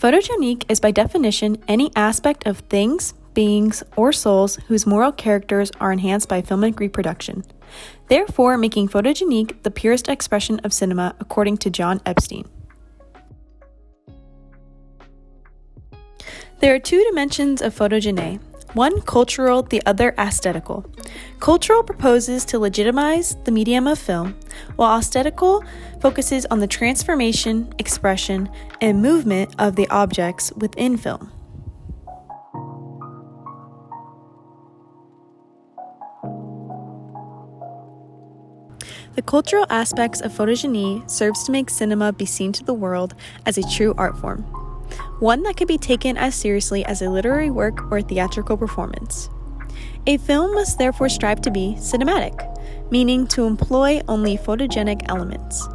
Photogenic is by definition any aspect of things, beings, or souls whose moral characters are enhanced by filmic reproduction, therefore making photogenic the purest expression of cinema according to John Epstein. There are two dimensions of photogeny, one cultural, the other aesthetical. Cultural proposes to legitimize the medium of film, while aesthetical focuses on the transformation, expression, and movement of the objects within film. The cultural aspects of photogeny serves to make cinema be seen to the world as a true art form, one that can be taken as seriously as a literary work or a theatrical performance. A film must therefore strive to be cinematic, meaning to employ only photogenic elements.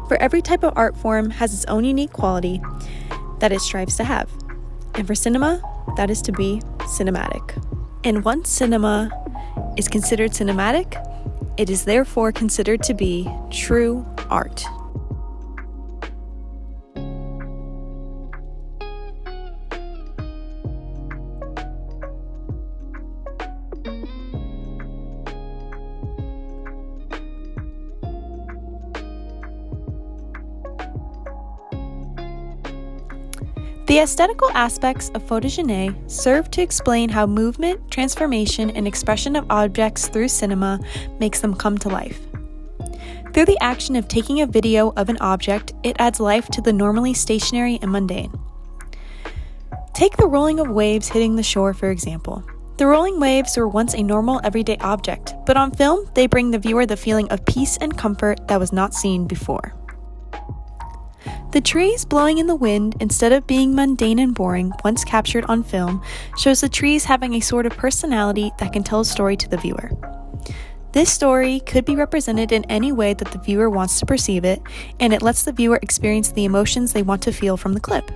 For every type of art form has its own unique quality that it strives to have, and for cinema, that is to be cinematic. And once cinema is considered cinematic, it is therefore considered to be true art. The aesthetical aspects of photogeny serve to explain how movement, transformation, and expression of objects through cinema makes them come to life. Through the action of taking a video of an object, it adds life to the normally stationary and mundane. Take the rolling of waves hitting the shore, for example. The rolling waves were once a normal, everyday object, but on film, they bring the viewer the feeling of peace and comfort that was not seen before. The trees blowing in the wind, instead of being mundane and boring once captured on film, shows the trees having a sort of personality that can tell a story to the viewer. This story could be represented in any way that the viewer wants to perceive it, and it lets the viewer experience the emotions they want to feel from the clip.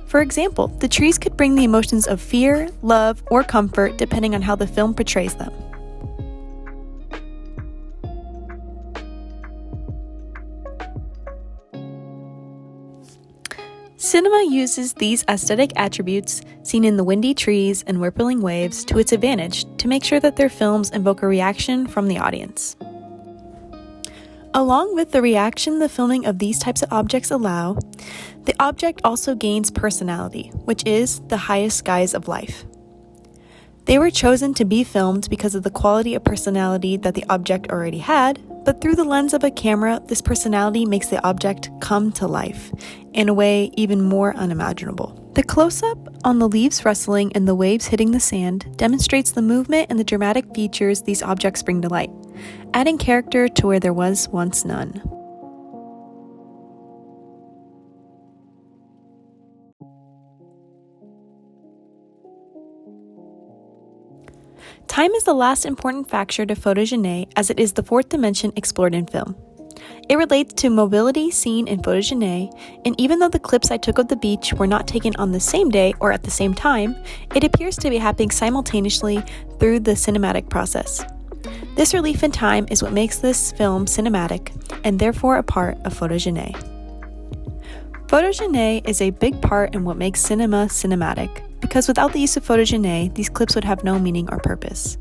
For example, the trees could bring the emotions of fear, love, or comfort depending on how the film portrays them. Cinema uses these aesthetic attributes, seen in the windy trees and rippling waves, to its advantage to make sure that their films invoke a reaction from the audience. Along with the reaction the filming of these types of objects allow, the object also gains personality, which is the highest guise of life. They were chosen to be filmed because of the quality of personality that the object already had, but through the lens of a camera, this personality makes the object come to life in a way even more unimaginable. The close-up on the leaves rustling and the waves hitting the sand demonstrates the movement and the dramatic features these objects bring to light, adding character to where there was once none. Time is the last important factor to photogeny, as it is the fourth dimension explored in film. It relates to mobility seen in photogeny, and even though the clips I took of the beach were not taken on the same day or at the same time, it appears to be happening simultaneously through the cinematic process. This relief in time is what makes this film cinematic, and therefore a part of photogeny. Photogeny is a big part in what makes cinema cinematic, because without the use of photogeny, these clips would have no meaning or purpose.